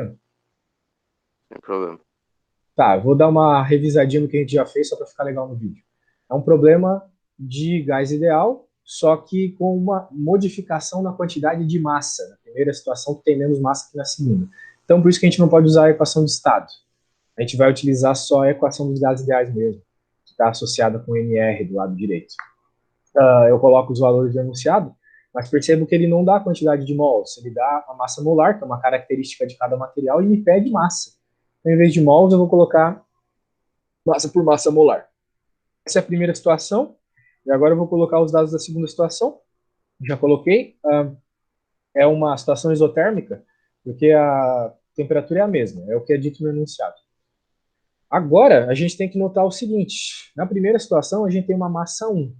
Sem problema. Tá, eu vou dar uma revisadinha no que a gente já fez só para ficar legal no vídeo. É um problema de gás ideal, só que com uma modificação na quantidade de massa. Na primeira situação, que tem menos massa que na segunda. Então, por isso que a gente não pode usar a equação de estado. A gente vai utilizar só a equação dos gases ideais mesmo, que está associada com NR do lado direito. Eu coloco os valores do enunciado, mas percebo que ele não dá a quantidade de mols, ele dá a massa molar, que é uma característica de cada material, e me pede massa. Então, em vez de mols, eu vou colocar massa por massa molar. Essa é a primeira situação. E agora eu vou colocar os dados da segunda situação. Já coloquei. É uma situação isotérmica, porque a temperatura é a mesma, é o que é dito no enunciado. Agora, a gente tem que notar o seguinte: na primeira situação, a gente tem uma massa 1.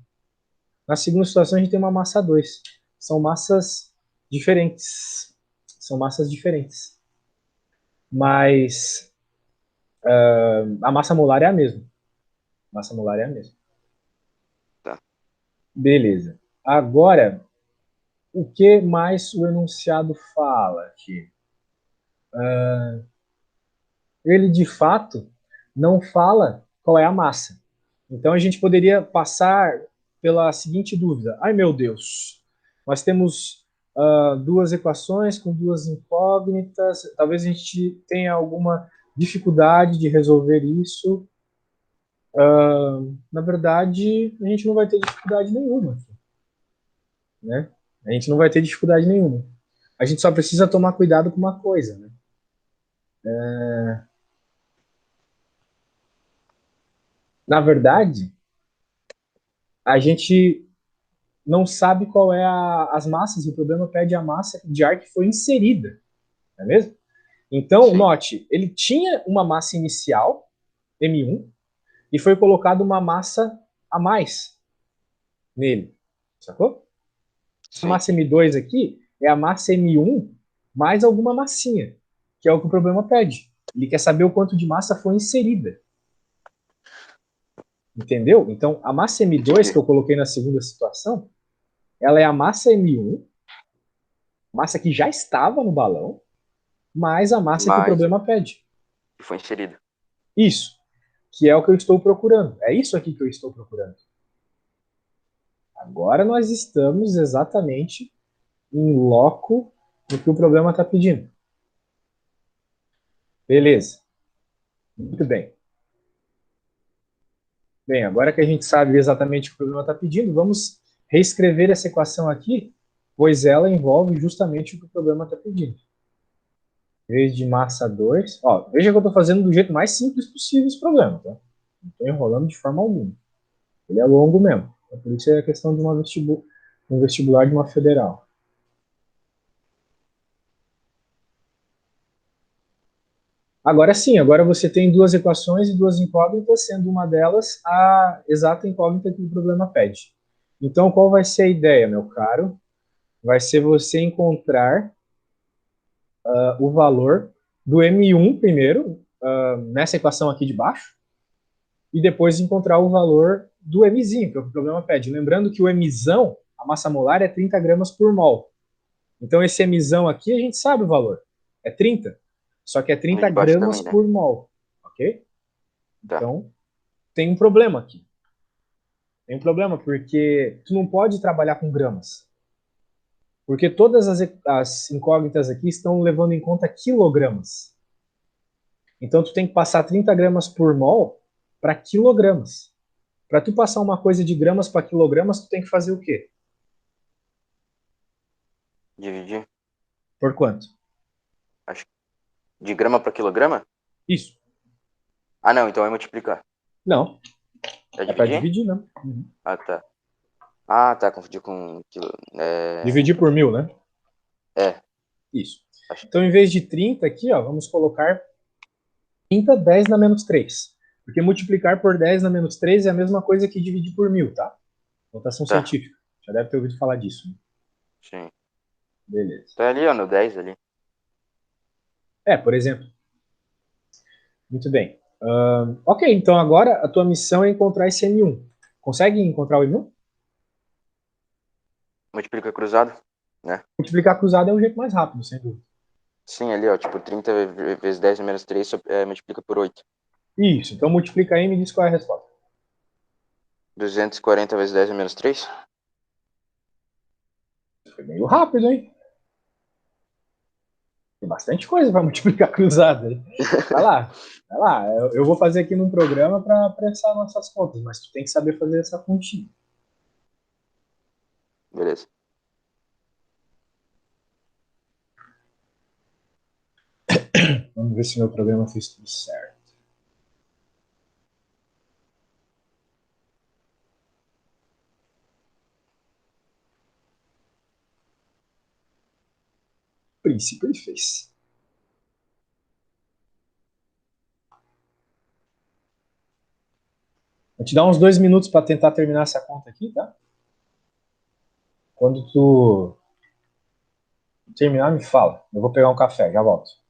Na segunda situação, a gente tem uma massa 2. São massas diferentes. São massas diferentes. Mas a massa molar é a mesma. A massa molar é a mesma. Tá. Beleza. Agora, o que mais o enunciado fala aqui? Ele, de fato, não fala qual é a massa. Então, a gente poderia passar pela seguinte dúvida. Ai, meu Deus, nós temos duas equações com duas incógnitas. Talvez a gente tenha alguma dificuldade de resolver isso. Na verdade, a gente não vai ter dificuldade nenhuma, né? A gente não vai ter dificuldade nenhuma. A gente só precisa tomar cuidado com uma coisa, né? Na verdade, a gente não sabe qual é as massas, e o problema pede a massa de ar que foi inserida, não é mesmo? Então, Sim. note, ele tinha uma massa inicial, M1, e foi colocado uma massa a mais nele, sacou? A Sim. massa M2 aqui é a massa M1 mais alguma massinha, que é o que o problema pede. Ele quer saber o quanto de massa foi inserida. Entendeu? Então, a massa M2 que Entendi. eu coloquei na segunda situação, ela é a massa M1, massa que já estava no balão, mais a massa que o Mas problema pede. que foi inserido. Isso, que é o que eu estou procurando. É isso aqui que eu estou procurando. Agora nós estamos exatamente em loco no que o problema está pedindo. Beleza. Muito bem. Bem, agora que a gente sabe exatamente o que o problema está pedindo, vamos reescrever essa equação aqui, pois ela envolve justamente o que o problema está pedindo. Em vez de massa 2, ó, veja que eu estou fazendo do jeito mais simples possível esse problema, tá? Não estou enrolando de forma alguma. Ele é longo mesmo. Então, por isso é a questão de um vestibular de uma federal. Agora sim, agora você tem duas equações e duas incógnitas, sendo uma delas a exata incógnita que o problema pede. Então, qual vai ser a ideia, meu caro? Vai ser você encontrar o valor do M1 primeiro, nessa equação aqui de baixo, e depois encontrar o valor do Mzinho, que é o que o problema pede. Lembrando que o Mzão, a massa molar, é 30 gramas por mol. Então, esse Mzão aqui, a gente sabe o valor. É 30. Só que é No 30 de baixo gramas também, né? por mol. Ok? Tá. Então, tem um problema aqui. Tem um problema porque tu não pode trabalhar com gramas. Porque todas as incógnitas aqui estão levando em conta quilogramas. Então, tu tem que passar 30 gramas por mol para quilogramas. Para tu passar uma coisa de gramas para quilogramas, tu tem que fazer o quê? Dividir. Por quanto? Acho que de grama para quilograma? Isso. Ah, não. Então é multiplicar. Não. É É para dividir? dividir, não. Uhum. Ah, tá. Ah, tá. Confundi com quilo. Dividir por 1.000, né? É. Isso. Acho... Então, em vez de 30 aqui, ó, vamos colocar 30, 10 na menos 3. Porque multiplicar por 10 na menos 3 é a mesma coisa que dividir por 1.000, tá? Notação Tá. científica. Já deve ter ouvido falar disso. Né? Sim. Beleza. Tá ali, ó, no 10 ali. Por exemplo. Muito bem. Ok, então agora a tua missão é encontrar esse M1. Consegue encontrar o M1? Multiplica cruzado, né? Multiplicar cruzado é o jeito mais rápido, sem dúvida. Sim, ali, ó, tipo, 30 vezes 10 menos 3 multiplica por 8. Isso, então multiplica aí e me diz qual é a resposta. 240 vezes 10 menos 3? Foi meio rápido, hein? Tem bastante coisa para multiplicar cruzada aí. Vai lá, vai lá. Eu vou fazer aqui num programa para apressar nossas contas, mas tu tem que saber fazer essa continha. Beleza. Vamos ver se meu programa fez tudo certo. A princípio ele fez. Vou te dar uns 2 minutos para tentar terminar essa conta aqui, tá? Quando tu terminar, me fala. Eu vou pegar um café, já volto.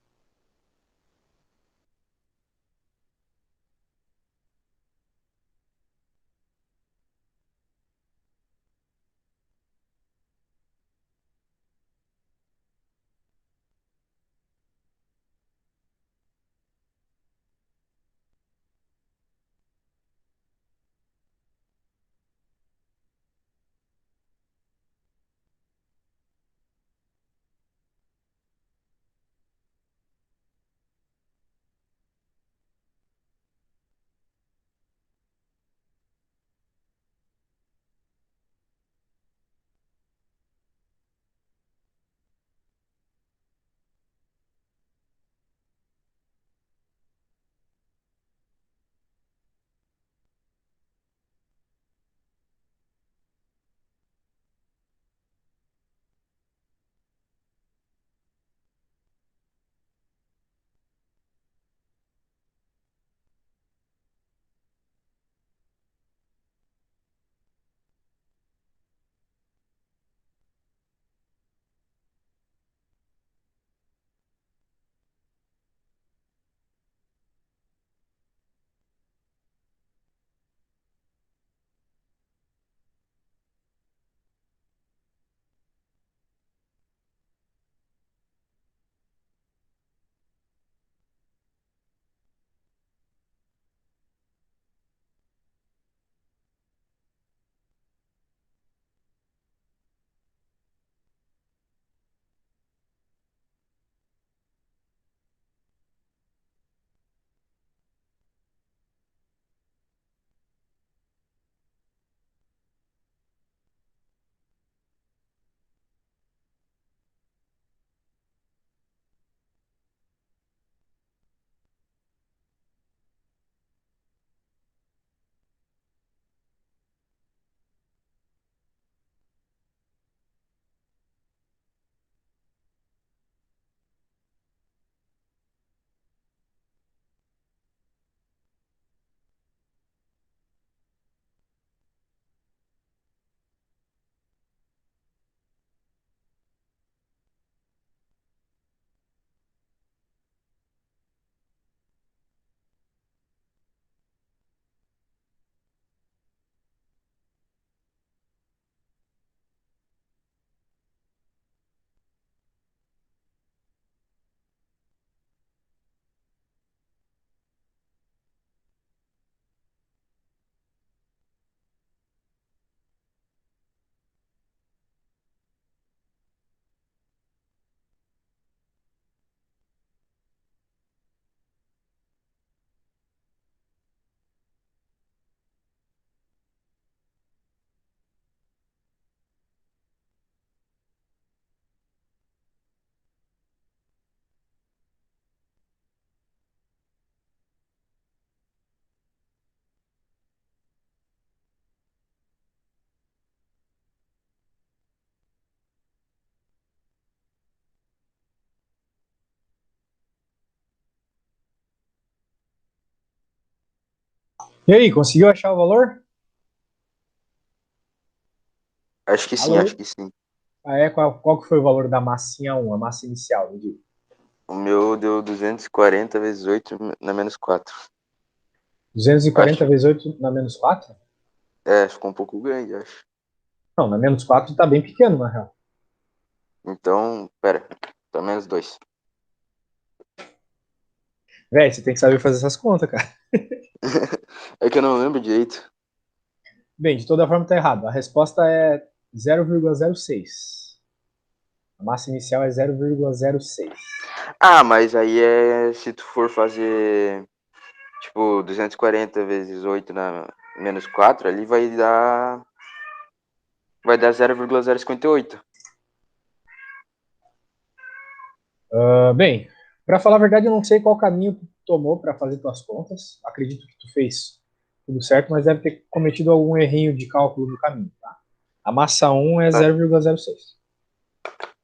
E aí, conseguiu achar o valor? Acho que sim, acho Alô? que sim. Ah, qual que foi o valor da massinha 1, a massa inicial? Me diga. O meu deu 240 vezes 8 na menos 4. 240 Acho. vezes 8 na menos 4? Ficou um pouco grande, acho. Não, na menos 4 tá bem pequeno, na real. Então, pera. Tá menos 2. Velho, você tem que saber fazer essas contas, cara. É que eu não lembro direito. Bem, de toda forma tá errado. A resposta é 0,06. A massa inicial é 0,06. Ah, mas aí é se tu for fazer, tipo, 240 vezes 8 na menos 4 ali vai dar 0,058. Bem, para falar a verdade, eu não sei qual caminho tu tomou para fazer tuas contas. Acredito que tu fez tudo certo, mas deve ter cometido algum errinho de cálculo no caminho, tá? A massa 1 é Tá, 0,06.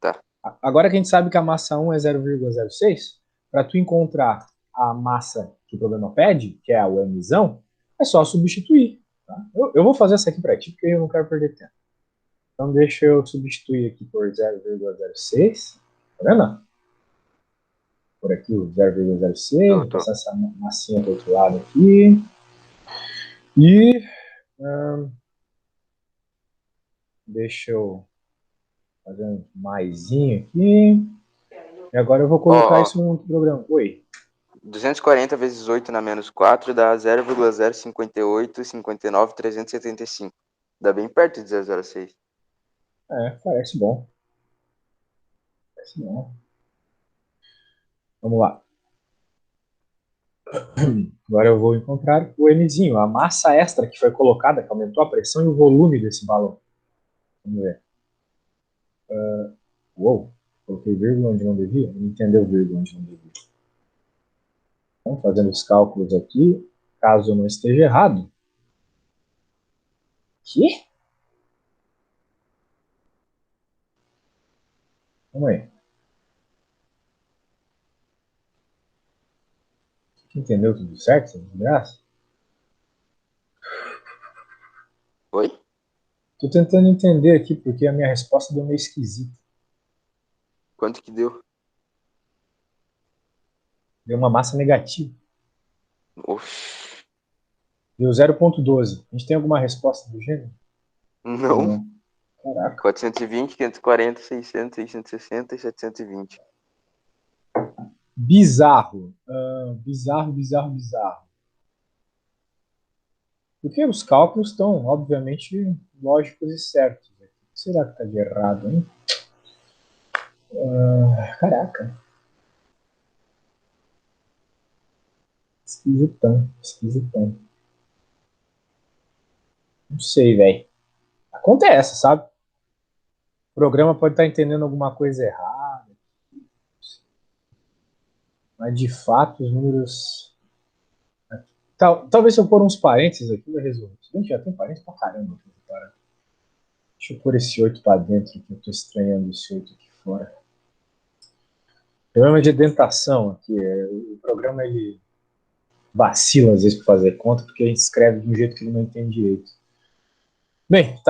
tá. Agora que a gente sabe que a massa 1 é 0,06, para tu encontrar a massa que o problema pede, que é o mzão, é só substituir. Tá? Eu vou fazer essa aqui para ti, porque eu não quero perder tempo. Então deixa eu substituir aqui por 0,06. Tá vendo? Por aqui o 0,06, Tô, vou tô. passar essa massinha para o outro lado aqui. E deixa eu fazer um maisinho aqui. E agora eu vou Ó, colocar ó. isso no programa. Oi. 240 vezes 8 na menos 4 dá 0,058,59,375. Dá bem perto de 0,06. Parece bom. Parece bom. Vamos lá. Agora eu vou encontrar o Mzinho, a massa extra que foi colocada, que aumentou a pressão e o volume desse balão. Vamos ver. Uou, coloquei vírgula onde não devia? Não entendeu vírgula onde não devia. Então, fazendo os cálculos aqui, caso eu não esteja errado. Que? Vamos aí. Entendeu tudo certo? Graça? Oi? Tô tentando entender aqui porque a minha resposta deu meio esquisita. Quanto que deu? Deu uma massa negativa. Oxi. Deu 0,12. A gente tem alguma resposta do gênero? Não. Não. Caraca. 420, 540, 600, 660 e 720. Bizarro. Bizarro, bizarro, bizarro. Porque os cálculos estão, obviamente, lógicos e certos. O que será que está de errado, hein? Caraca. Esquisitão, esquisitão. Não sei, velho. Acontece, sabe? O programa pode estar entendendo alguma coisa errada, mas de fato os números. Talvez se eu pôr uns parênteses aqui, vai resolver. Gente, já tem parênteses pra caramba aqui, cara. Deixa eu pôr esse 8 pra dentro, que eu tô estranhando esse 8 aqui fora. Problema de dentação aqui. O programa ele vacila às vezes para fazer conta, porque a gente escreve de um jeito que ele não entende direito. Bem,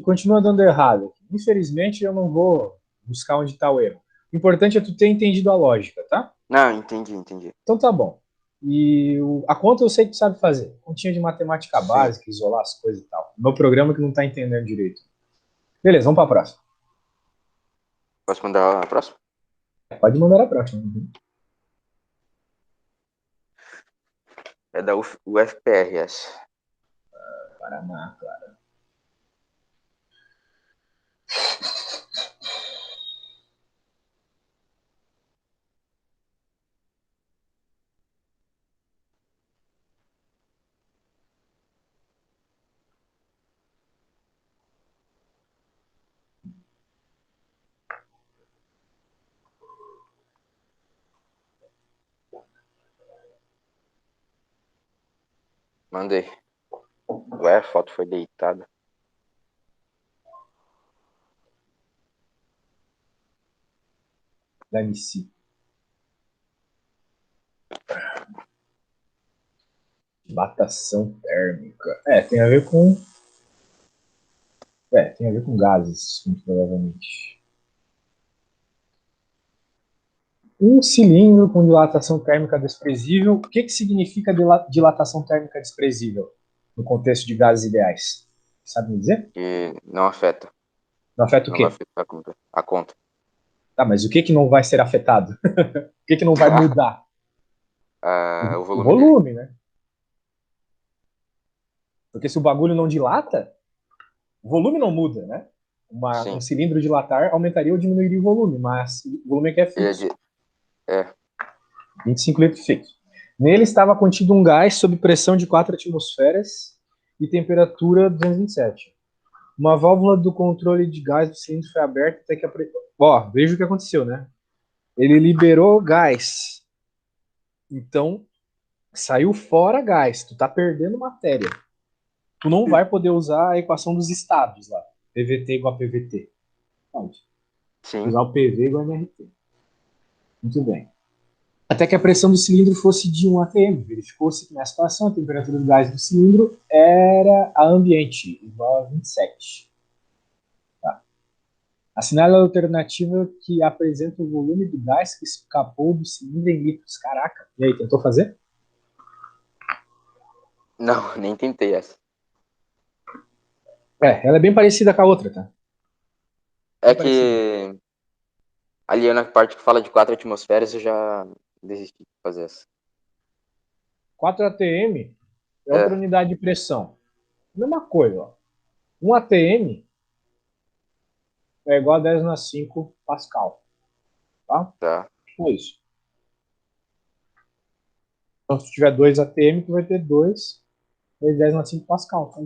continua dando errado. Infelizmente, eu não vou buscar onde está o erro. O importante é tu ter entendido a lógica, tá? Não, entendi, entendi. Então tá bom. E a conta eu sei que tu sabe fazer. Continha de matemática Sim. básica, isolar as coisas e tal. Meu programa que não tá entendendo direito. Beleza, vamos para a próxima. Posso mandar a próxima? Pode mandar a próxima. É da UFPRS. Paraná, claro. Mandei. Ué, a foto foi deitada. Dane-se. Dilatação térmica. Tem a ver com gases, muito provavelmente. Um cilindro com dilatação térmica desprezível. O que significa dilatação térmica desprezível no contexto de gases ideais? Sabe me dizer? Que não afeta. Não afeta o Não vai quê? afetar a conta. Tá, mas o que não vai ser afetado? O que não vai mudar? o O volume dele. volume, né? Porque se o bagulho não dilata, o volume não muda, né? Um Sim. cilindro dilatar aumentaria ou diminuiria o volume, mas o volume aqui é Ele é fixo. é, 25 litros fixo. Nele estava contido um gás sob pressão de 4 atmosferas e temperatura 227. Uma válvula do controle de gás do cilindro foi aberta até que a... Ó, veja o que aconteceu, né? Ele liberou gás. Então, saiu fora gás. Tu tá perdendo matéria. Tu não vai poder usar a equação dos estados lá. PVT igual a PVT. Pode. sim. Usar o PV igual a MRT. Muito bem. Até que a pressão do cilindro fosse de 1 atm. Verificou-se que nessa situação a temperatura do gás do cilindro era a ambiente, igual a 27. Tá. Assinale a alternativa que apresenta o volume do gás que escapou do cilindro em litros. Caraca. E aí, tentou fazer? Não, nem tentei essa. É, ela é bem parecida com a outra, tá? É Bem parecida. que ali na parte que fala de 4 atmosferas eu já desisti de fazer essa. 4 atm é outra É, unidade de pressão. Mesma coisa, ó. 1 atm é igual a 10 na 5 Pascal, tá? tá. Tipo isso. Então, se tiver 2 atm, tu vai ter 2 vezes 10 na 5 Pascal. Tá?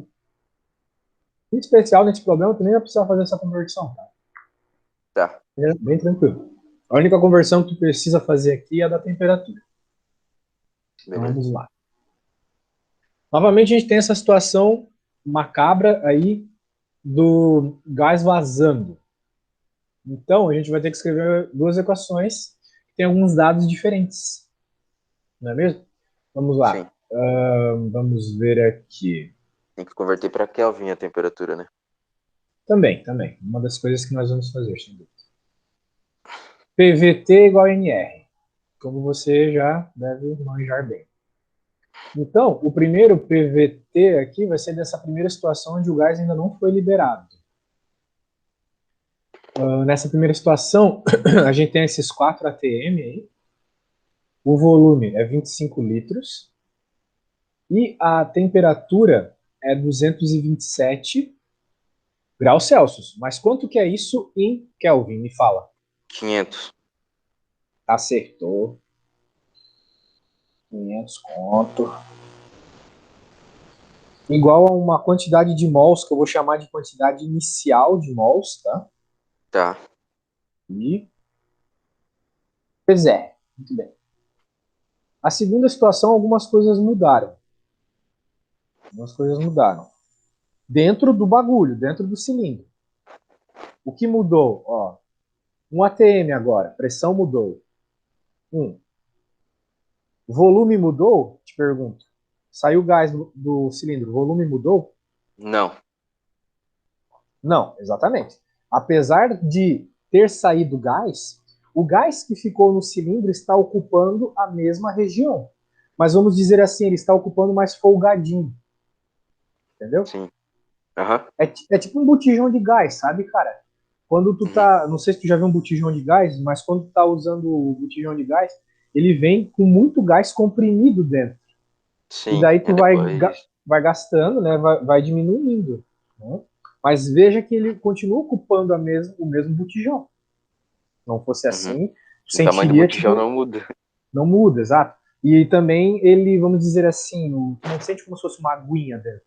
Em especial, nesse problema, tu nem vai precisar fazer essa conversão, tá? Tá, É bem tranquilo. A única conversão que tu precisa fazer aqui é a da temperatura. Então, beleza. vamos lá. Novamente, a gente tem essa situação macabra aí do gás vazando. Então, a gente vai ter que escrever duas equações que têm alguns dados diferentes. Não é mesmo? Vamos lá. Sim. Vamos ver aqui. Tem que converter para Kelvin a temperatura, né? Também. Uma das coisas que nós vamos fazer, sem dúvida. PVT igual a NR. Como você já deve manjar bem. Então, o primeiro PVT aqui vai ser dessa primeira situação onde o gás ainda não foi liberado. Nessa primeira situação, a gente tem esses 4 atm aí. O volume é 25 litros. E a temperatura é 227 graus Celsius. Mas quanto que é isso em Kelvin? Me fala. 500. Acertou. 500 conto. Igual a uma quantidade de mols, que eu vou chamar de quantidade inicial de mols, tá? Tá. E, pois é, muito bem. A segunda situação, algumas coisas mudaram. Algumas coisas mudaram. Dentro do bagulho, dentro do cilindro. O que mudou? Ó, um ATM agora, pressão mudou. Volume mudou? Te pergunto. Saiu gás do cilindro, volume mudou? Não. Não, exatamente. Apesar de ter saído gás, o gás que ficou no cilindro está ocupando a mesma região. Mas vamos dizer assim, ele está ocupando mais folgadinho. Entendeu? Sim. Aham. É tipo um botijão de gás, sabe, cara? Quando tu Uhum. tá. Não sei se tu já viu um botijão de gás, mas quando tu tá usando o botijão de gás, ele vem com muito gás comprimido dentro. E Sim. daí E tu depois. vai gastando, né? Vai diminuindo. Né? Mas veja que ele continua ocupando o mesmo botijão. Não fosse Uhum. assim, tu O tamanho do sentiria, botijão tipo, não muda. não muda, exato. E também ele, vamos dizer assim, tu não sente como se fosse uma aguinha dentro.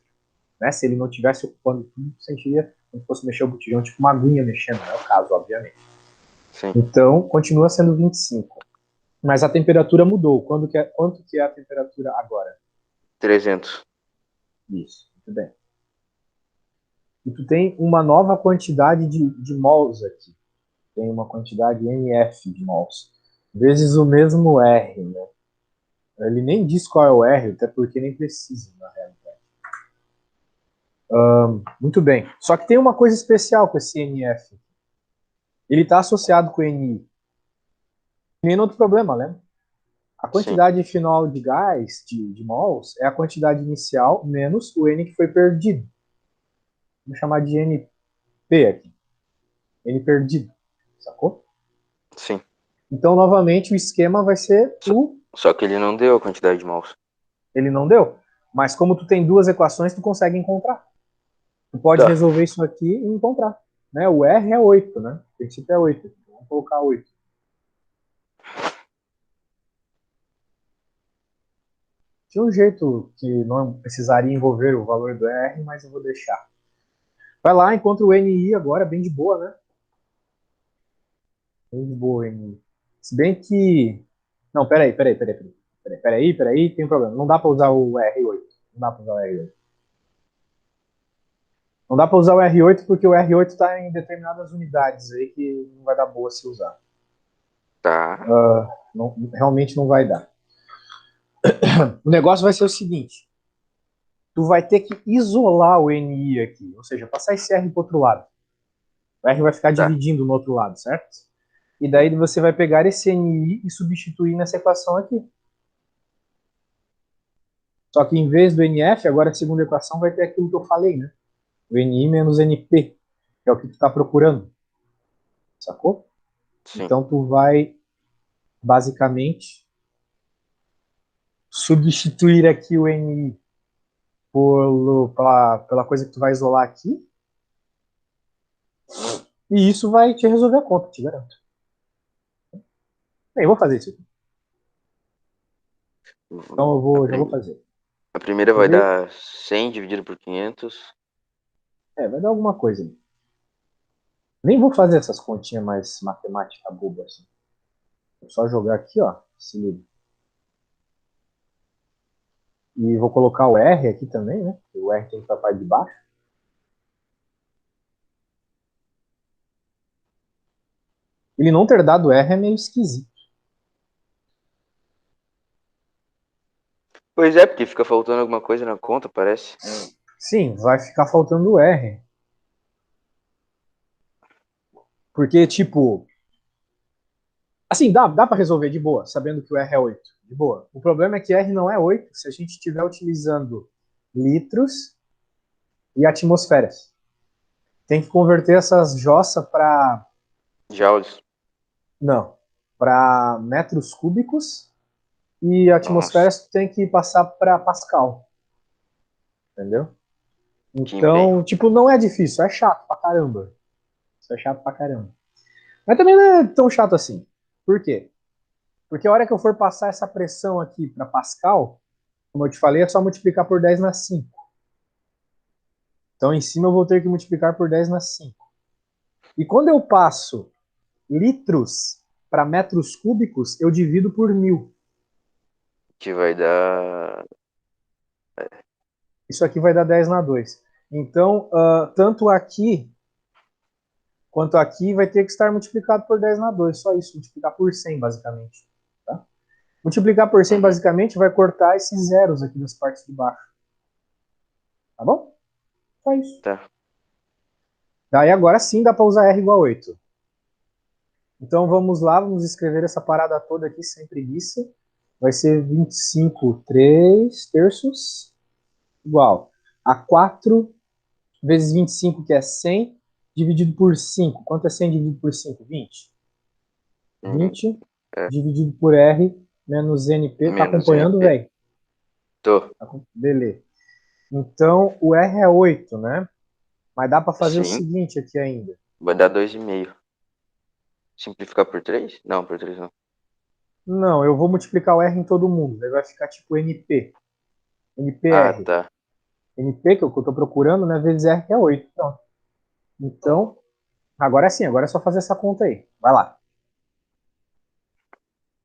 Né? Se ele não tivesse ocupando tudo, tu sentiria como se fosse mexer o botijão, tipo uma aguinha mexendo, não é o caso, obviamente. Sim. Então, continua sendo 25. Mas a temperatura mudou. Quanto que é a temperatura agora? 300. Isso, muito bem. E tu tem uma nova quantidade de mols aqui. Tem uma quantidade NF de mols. Vezes o mesmo R, né? Ele nem diz qual é o R, até porque nem precisa, na realidade. Muito bem. Só que tem uma coisa especial com esse NF. Ele está associado com o NI. Nem outro problema, né? A Sim. quantidade final de gás, de mols, é a quantidade inicial menos o N que foi perdido. Vamos chamar de NP aqui. N perdido. Sacou? Sim. Então, novamente, o esquema vai ser Só, o. Só que ele não deu a quantidade de mouse. Ele não deu. Mas como tu tem duas equações, tu consegue encontrar. Tu pode Tá, resolver isso aqui e encontrar. Né? O R é 8, né? O princípio é 8. Vamos colocar 8. Tinha um jeito que não precisaria envolver o valor do R, mas eu vou deixar. Vai lá, encontra o NI agora, bem de boa, né? Bem de boa o NI. Se bem que. Não, peraí, tem um problema. Não dá para usar o R8. Não dá para usar o R8. Não dá para usar o R8 porque o R8 está em determinadas unidades aí que não vai dar boa se usar. tá. Não, realmente não vai dar. O negócio vai ser o seguinte: tu vai ter que isolar o NI aqui, ou seja, passar esse R para outro lado. O R vai ficar Tá. dividindo no outro lado, certo? E daí você vai pegar esse NI e substituir nessa equação aqui. Só que em vez do NF, agora a segunda equação vai ter aquilo que eu falei, né? O NI menos NP, que é o que tu está procurando. Sacou? Sim. Então tu vai basicamente substituir aqui o NI pela coisa que tu vai isolar aqui. E isso vai te resolver a conta, te garanto. Bem, eu vou fazer isso aqui. Então A, já vou prim- fazer. a primeira vai Primeiro, dar 100 dividido por 500. vai dar alguma coisa. Nem vou fazer essas continhas mais matemática boba assim. Vou só jogar aqui, ó. Se liga. E vou colocar o R aqui também, né? O R tem que estar para parte de baixo. Ele não ter dado R é meio esquisito. Pois é, porque fica faltando alguma coisa na conta, parece. Sim, vai ficar faltando o R. Porque, tipo, assim, dá para resolver de boa, sabendo que o R é 8. De boa. O problema é que R não é 8 se a gente estiver utilizando litros e atmosferas. Tem que converter essas jossa para. Joules. Não. Para metros cúbicos e Nossa, atmosferas tem que passar para Pascal. Entendeu? que empenho. Então, tipo, não é difícil, é chato pra caramba. Isso é chato pra caramba. Mas também não é tão chato assim. Por quê? Porque a hora que eu for passar essa pressão aqui para Pascal, como eu te falei, é só multiplicar por 10 na 5. Então, em cima eu vou ter que multiplicar por 10 na 5. E quando eu passo litros para metros cúbicos, eu divido por 1000. Que vai dar. Isso aqui vai dar 10 na 2. Então, tanto aqui quanto aqui vai ter que estar multiplicado por 10 na 2. Só isso, multiplicar por 100, basicamente. Tá? Multiplicar por 100, Uhum, basicamente, vai cortar esses zeros aqui das partes de baixo. Tá bom? Só isso. tá. Daí agora sim dá para usar R igual a 8. Então vamos lá, vamos escrever essa parada toda aqui sem preguiça. Vai ser 25 3 terços igual a 4 vezes 25, que é 100, dividido por 5. Quanto é 100 dividido por 5? 20. Uhum, 20 é. dividido por R menos NP. Tá Menos acompanhando, NP. velho? Tô. Beleza. Então o R é 8, né? Mas dá para fazer o Sim. seguinte aqui ainda. Vai dar 2,5. Simplificar por 3? Não, por 3 não. Não, eu vou multiplicar o R em todo mundo. Daí vai ficar tipo NP. Ah, NPR. tá. NP, que é o que eu estou procurando, né? Vezes R, que é 8. Pronto. Então, agora sim, agora é só fazer essa conta aí. Vai lá.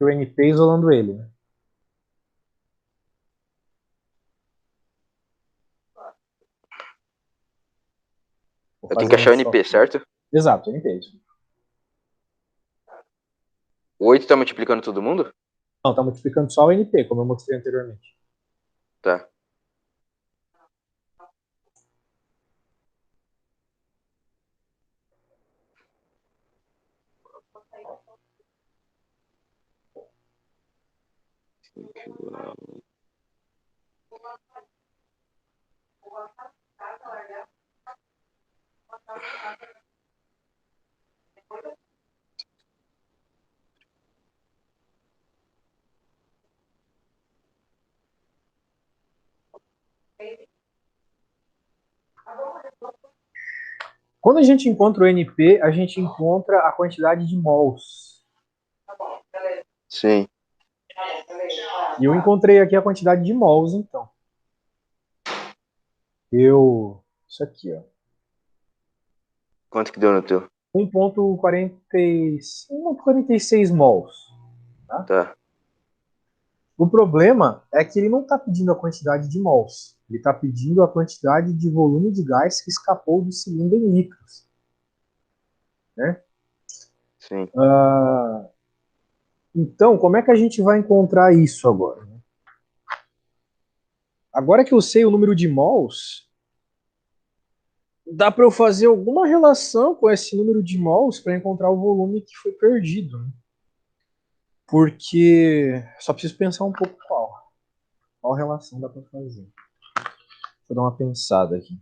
O NP isolando ele, né? Vou Eu tenho que fazendo achar o aqui só. NP, certo? Exato, NP. O 8 tá multiplicando todo mundo? Não, tá multiplicando só o NP, como eu mostrei anteriormente. Tá. Quando a gente encontra o NP, a gente encontra a quantidade de mols. Sim. E eu encontrei aqui a quantidade de mols, então. Isso aqui, ó. Quanto que deu no teu? 1,46 mols. Tá? Tá. O problema é que ele não está pedindo a quantidade de mols. Ele está pedindo a quantidade de volume de gás que escapou do cilindro em litros. Né? Sim. Então, como é que a gente vai encontrar isso agora? Agora que eu sei o número de mols, dá para eu fazer alguma relação com esse número de mols para encontrar o volume que foi perdido. Né? Porque só preciso pensar um pouco qual relação dá para fazer. Vou dar uma pensada aqui.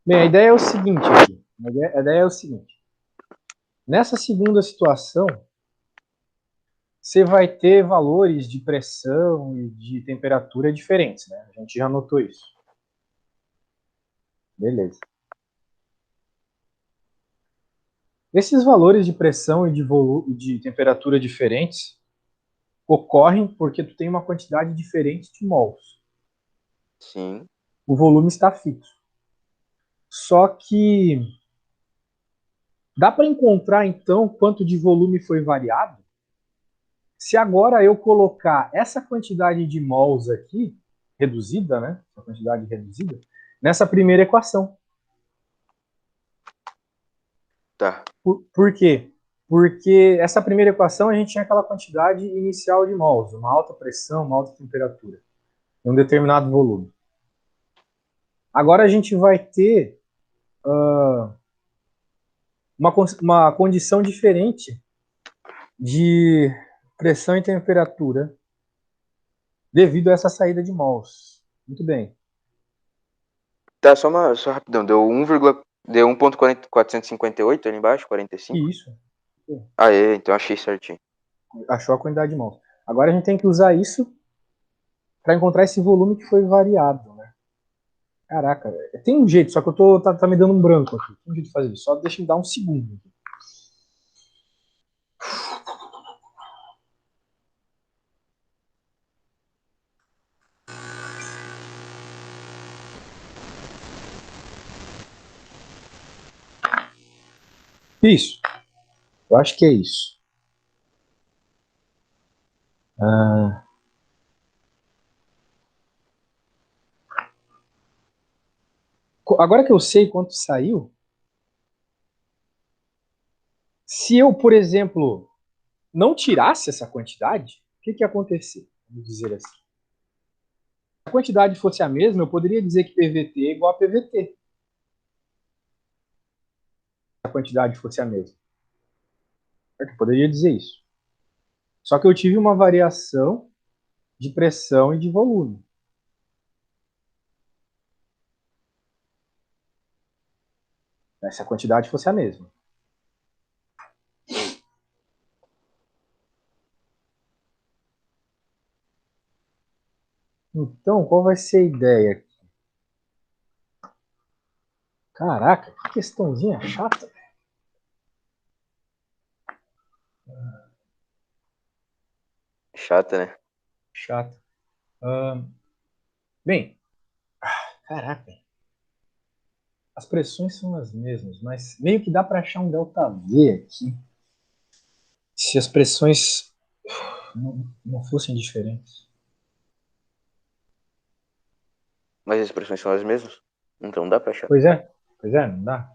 Bem, a ideia é o seguinte aqui. A ideia é o seguinte. Nessa segunda situação, você vai ter valores de pressão e de temperatura diferentes, né? A gente já notou isso. Beleza. Esses valores de pressão e de temperatura diferentes ocorrem porque tu tem uma quantidade diferente de mols. Sim. O volume está fixo. Só que dá para encontrar então quanto de volume foi variado? Se agora eu colocar essa quantidade de mols aqui, reduzida, né? Essa quantidade reduzida, nessa primeira equação. Tá. Por quê? Porque essa primeira equação a gente tinha aquela quantidade inicial de mols, uma alta pressão, uma alta temperatura, em um determinado volume. Agora a gente vai ter uma condição diferente de pressão e temperatura devido a essa saída de mols. Muito bem. Tá, só rapidão. Deu 1.458 ali embaixo, 45. Isso. Ah, é, então achei certinho. Achou a quantidade de mols. Agora a gente tem que usar isso para encontrar esse volume que foi variado, né? Caraca, tem um jeito, só que tá me dando um branco aqui. Tem um jeito de fazer isso. Só deixa eu dar um segundo. Isso. Eu acho que é isso. Ah, agora que eu sei quanto saiu, se eu, por exemplo, não tirasse essa quantidade, o que ia acontecer? Vamos dizer assim. Se a quantidade fosse a mesma, eu poderia dizer que PVT é igual a PVT. Se a quantidade fosse a mesma. Eu poderia dizer isso. Só que eu tive uma variação de pressão e de volume. Se a quantidade fosse a mesma. Então, qual vai ser a ideia aqui? Caraca, que questãozinha chata. Chata, né? Chata. Bem, caraca. As pressões são as mesmas, mas meio que dá para achar um delta V aqui. Se as pressões não fossem diferentes. Mas as expressões são as mesmas? Então dá pra achar. Pois é, não dá.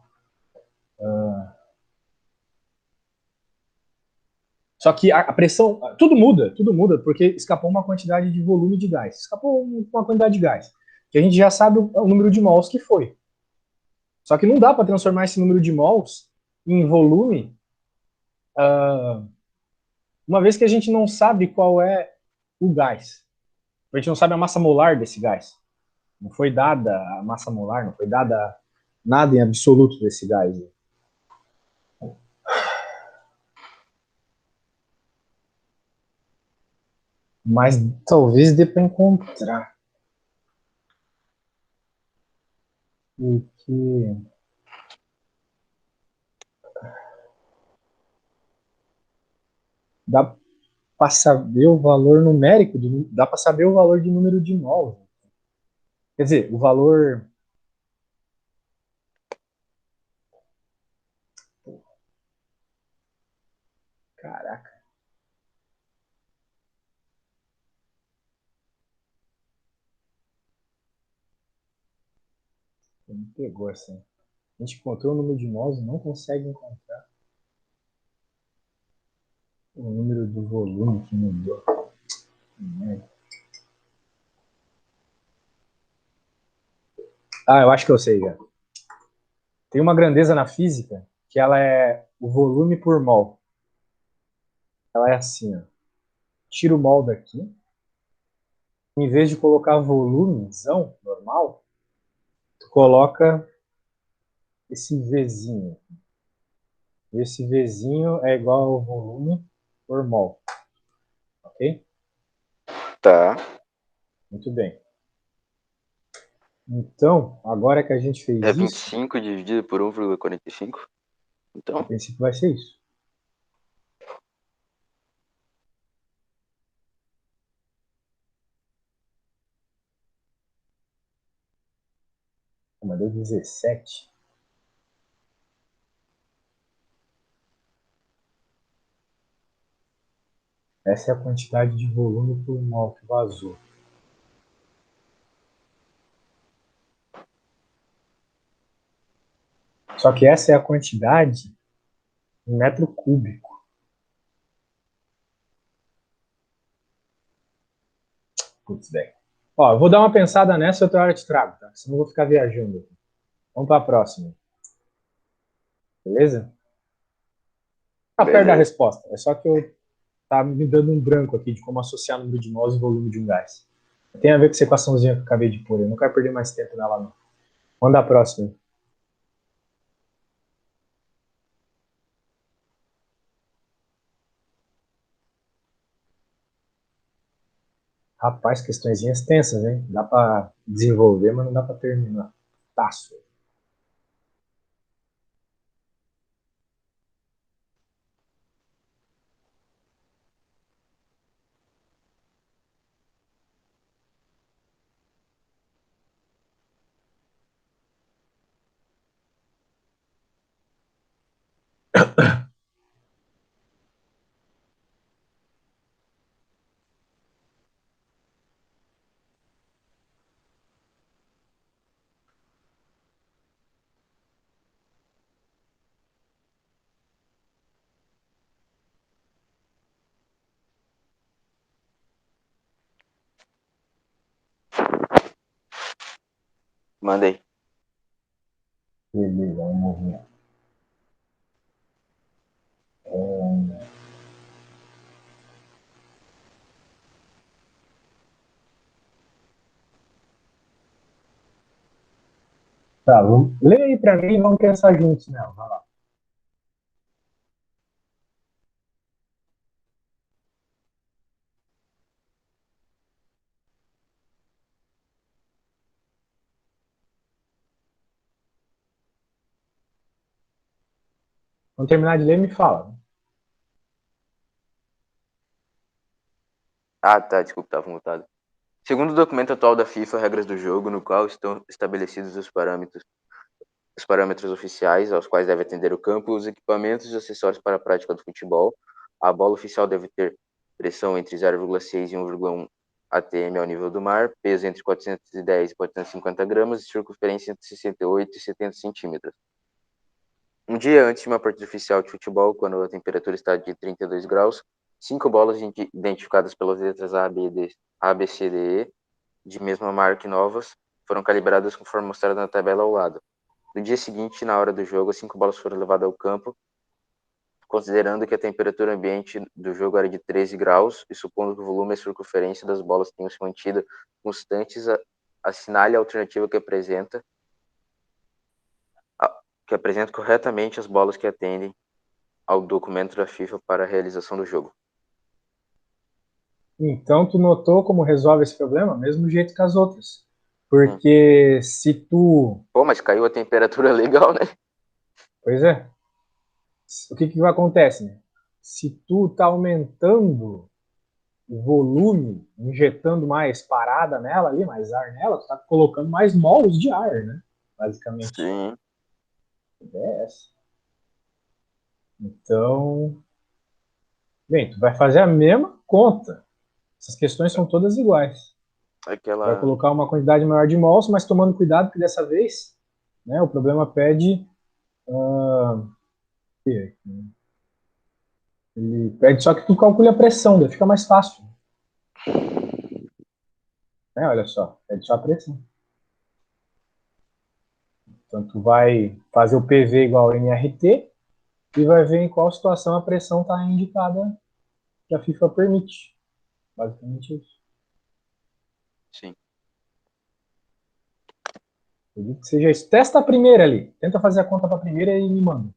Só que a pressão, tudo muda, porque escapou uma quantidade de volume de gás. Escapou uma quantidade de gás. Que a gente já sabe o número de mols que foi. Só que não dá para transformar esse número de mols em volume, uma vez que a gente não sabe qual é o gás. A gente não sabe a massa molar desse gás. Não foi dada a massa molar, não foi dada nada em absoluto desse gás. Mas talvez dê para encontrar. Porque dá para saber o valor numérico, dá para saber o valor de número de mols. Quer dizer, o valor. Caraca, me pegou assim. A gente encontrou o número de mols e não consegue encontrar o número do volume que mudou. Ah, eu acho que eu sei já. Tem uma grandeza na física que ela é o volume por mol. Ela é assim, ó. Tira o mol daqui. Em vez de colocar volumezão normal, tu coloca esse Vzinho. Esse Vzinho é igual ao volume por mol. Ok? Tá. Muito bem. Então, agora que a gente É fez vinte e isso, cinco dividido por 1,45. a Então, princípio vai ser isso. Mas deu 17. Essa é a quantidade de volume por mol que vazou. Só que essa é a quantidade em metro cúbico. Putz, velho. Ó, eu vou dar uma pensada nessa e outra hora eu te trago, tá? Senão eu vou ficar viajando. Vamos para a próxima. Beleza? Tá perto da beleza. resposta. É só que eu tá me dando um branco aqui de como associar número de mols e volume de um gás. Tem a ver com essa equaçãozinha que eu acabei de pôr. Eu não quero perder mais tempo nela, não. Vamos dar a próxima. Rapaz, questõezinhas tensas, hein? Dá para desenvolver, mas não dá para terminar. Taço. Manda aí. Beleza, vamos ver. Tá, vamos... lê aí para mim e vamos pensar juntos nela. Vai lá. Quando terminar de ler, me fala. Ah, tá. Desculpa, tava mutado. Segundo o documento atual da FIFA, regras do jogo, no qual estão estabelecidos os parâmetros oficiais aos quais deve atender o campo, os equipamentos e acessórios para a prática do futebol, a bola oficial deve ter pressão entre 0,6 e 1,1 atm ao nível do mar, peso entre 410 e 450 gramas e circunferência entre 68 e 70 centímetros. Um dia antes de uma partida oficial de futebol, quando a temperatura está de 32 graus, 5 bolas identificadas pelas letras A, B, C, D, E, de mesma marca e novas, foram calibradas conforme mostrado na tabela ao lado. No dia seguinte, na hora do jogo, as 5 bolas foram levadas ao campo, considerando que a temperatura ambiente do jogo era de 13 graus e supondo que o volume e a circunferência das bolas tenham se mantido constantes, assinale a alternativa que apresenta corretamente as bolas que atendem ao documento da FIFA para a realização do jogo. Então, tu notou como resolve esse problema? Mesmo jeito que as outras. Porque se tu... Pô, mas caiu a temperatura legal, né? Pois é. O que que acontece, né? Se tu tá aumentando o volume, injetando mais parada nela ali, mais ar nela, tu tá colocando mais molos de ar, né? Basicamente. Sim. É essa. Então, bem, tu vai fazer a mesma conta. Essas questões são todas iguais. Vai Aquela. colocar uma quantidade maior de mols, mas tomando cuidado que dessa vez, né, o problema pede, ele pede só que tu calcule a pressão, daí fica mais fácil. Né? Olha só, pede só a pressão. Então tu vai fazer o PV igual ao NRT e vai ver em qual situação a pressão está indicada que a FIFA permite. Basicamente isso. Sim. Eu digo que seja isso. Testa a primeira ali. Tenta fazer a conta para a primeira e me manda.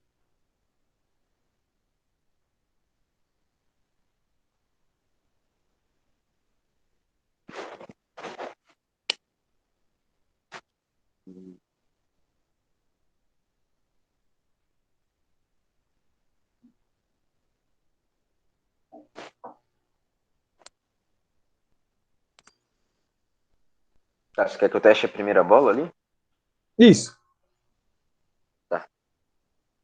Tá, você quer que eu teste a primeira bola ali? Isso. Tá.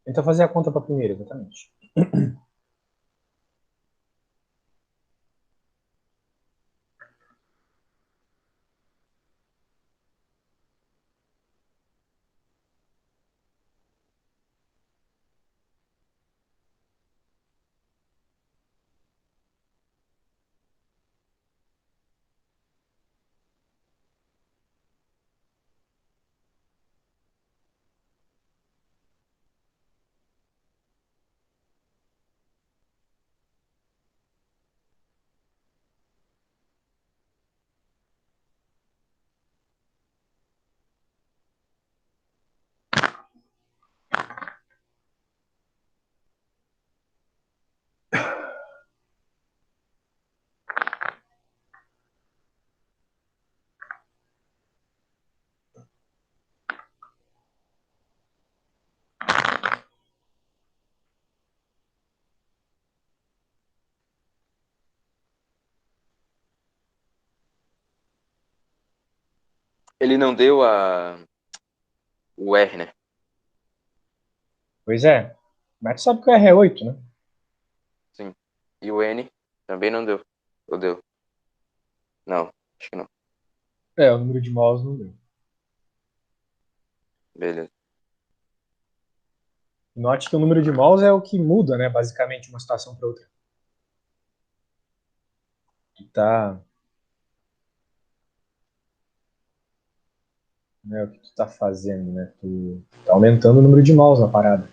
Tenta fazer a conta para a primeira, exatamente. Ele não deu o R, né? Pois é. Mas tu sabe que o R é 8, né? Sim. E o N também não deu. Ou deu? Não, acho que não. É, o número de mols não deu. Beleza. Note que o número de mols é o que muda, né? Basicamente, uma situação para outra. Tá, né, o que tu tá fazendo, né? Tu tá aumentando o número de mols na parada.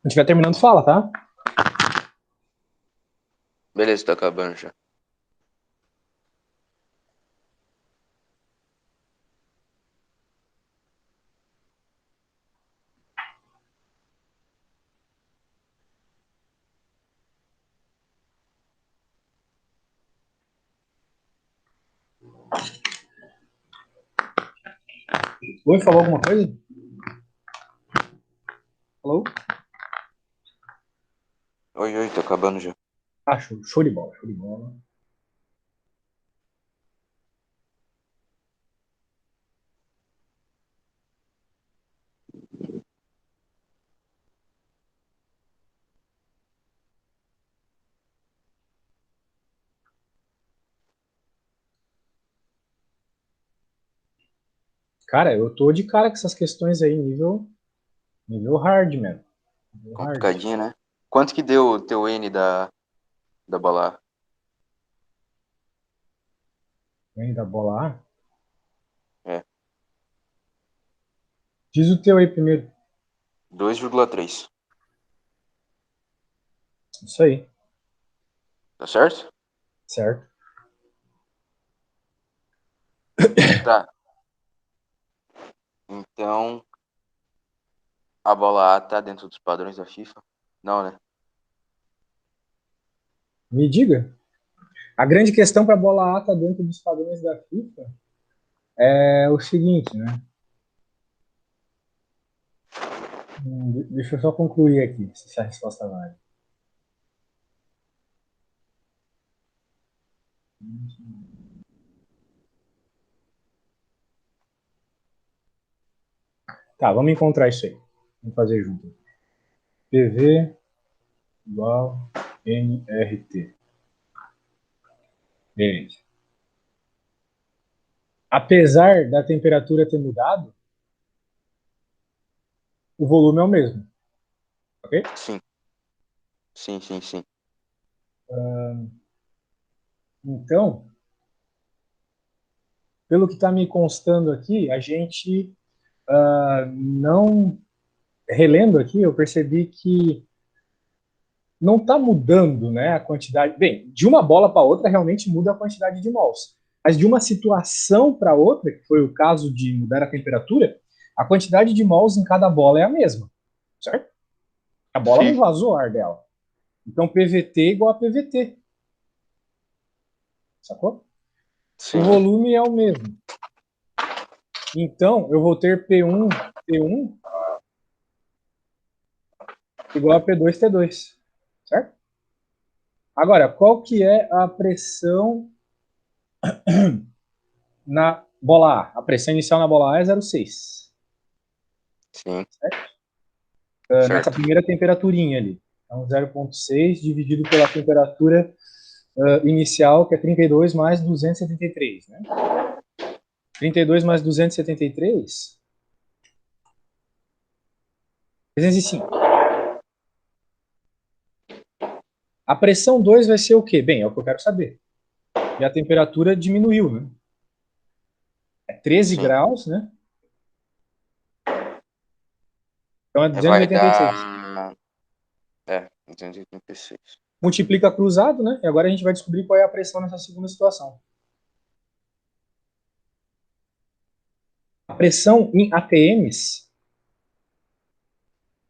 Quando estiver terminando, fala, tá? Beleza, tá acabando já. Oi, falou alguma coisa? Falou? Oi, tá acabando já. Ah, show de bola, show de bola. Cara, eu tô de cara com essas questões aí, nível hard, mesmo. Nível hard. Complicadinho, né? Quanto que deu o teu N da bola A? Vem da bola A. É, Diz o teu aí primeiro. 2,3. Isso aí, Tá certo? certo? Tá. Então, a bola A tá dentro dos padrões da FIFA? Não, né? Me diga. A grande questão para a bola A tá dentro dos padrões da FIFA é o seguinte, né? Deixa eu só concluir aqui, se a resposta vale. Tá, vamos encontrar isso aí. Vamos fazer junto. PV igual nRT. Beleza. Apesar da temperatura ter mudado, o volume é o mesmo, ok? Sim. Sim. Então, pelo que está me constando aqui, a gente não relendo aqui, eu percebi que não está mudando, né, a quantidade. Bem, de uma bola para outra realmente muda a quantidade de mols, mas de uma situação para outra, que foi o caso de mudar a temperatura, a quantidade de mols em cada bola é a mesma, certo? A bola não Sim. vazou o ar dela. Então PVT igual a PVT, sacou? O Sim. volume é o mesmo. Então eu vou ter P1 igual a P2 T2, certo? Agora, qual que é a pressão na bola A? A pressão inicial na bola A é 0,6. Sim. Nessa Certo. primeira temperaturinha ali. Então, 0,6 dividido pela temperatura inicial, que é 32 mais 273. Né? 32 mais 273, 305. A pressão 2 vai ser o quê? Bem, é o que eu quero saber. E a temperatura diminuiu, né? É 13 Sim. graus, né? Então é Vai 286. dar. 286. Multiplica cruzado, né? E agora a gente vai descobrir qual é a pressão nessa segunda situação. A pressão em ATMs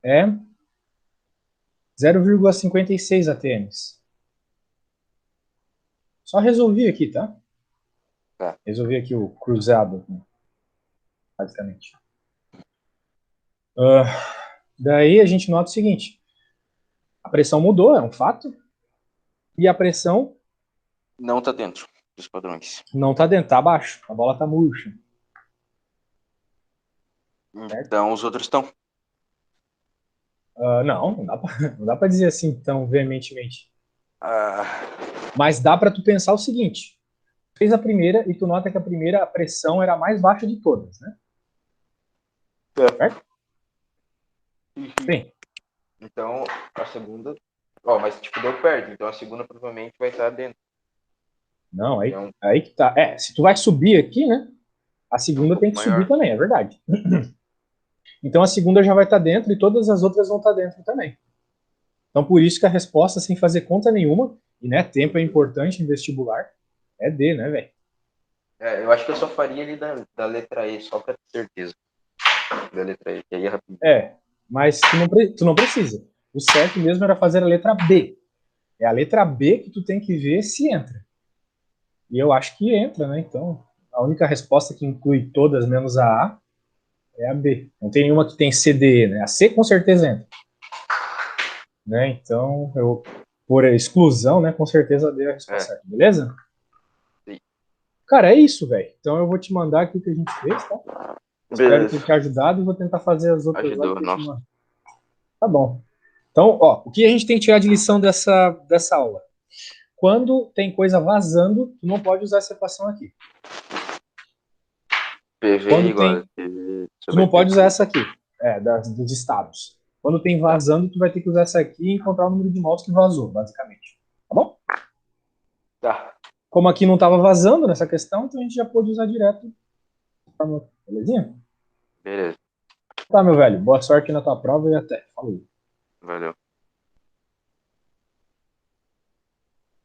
é 0,56 ATMs. Só resolvi aqui, tá? Tá. Resolvi aqui o cruzado, basicamente. Uh, daí a gente nota o seguinte: a pressão mudou, é um fato, e a pressão Não tá dentro dos padrões. não está dentro, está abaixo. A bola está murcha. Certo? Então os outros estão. Não, não dá para dizer assim tão veementemente. Ah, Mas dá para tu pensar o seguinte: fez a primeira e tu nota que a primeira a pressão era a mais baixa de todas, né? é. Certo? Bem, Então a segunda. Ó, mas tipo, deu perto. Então a segunda provavelmente vai estar dentro. não, É aí que tá. Se tu vai subir aqui, né? A um segunda tem pouco que subir maior. também, é verdade. Então a segunda já vai estar dentro e todas as outras vão estar dentro também. Então, por isso que a resposta, sem fazer conta nenhuma, e né, tempo é importante em vestibular, é D, né, velho? Eu acho que eu só faria ali da letra E, só pra ter certeza. Da letra E, que aí é rapidinho. Mas tu não precisa. O certo mesmo era fazer a letra B. É a letra B que tu tem que ver se entra. E eu acho que entra, né? Então, a única resposta que inclui todas menos a é a B. Não tem nenhuma que tem C, D, E, né? A C com certeza entra. Né? Então, por exclusão, né, com certeza a D é a resposta certa, beleza? Sim. Cara, é isso, velho. Então eu vou te mandar aqui o que a gente fez, tá? Espero ter Beleza. te ajudado e vou tentar fazer as outras lá e Ajudou, depois te nossa. mando. Tá bom. Então, ó, o que a gente tem que tirar de lição dessa aula? Quando tem coisa vazando, tu não pode usar essa equação aqui. PV Quando igual a tem, PV tu sobre não pode usar PP. essa aqui, dos estados. Quando tem Tá. vazando, tu vai ter que usar essa aqui e encontrar o número de mols que vazou, basicamente. Tá bom? Tá. Como aqui não estava vazando nessa questão, então a gente já pôde usar direto. Belezinha? Beleza. Tá, meu velho. Boa sorte na tua prova e até. Falou. Valeu.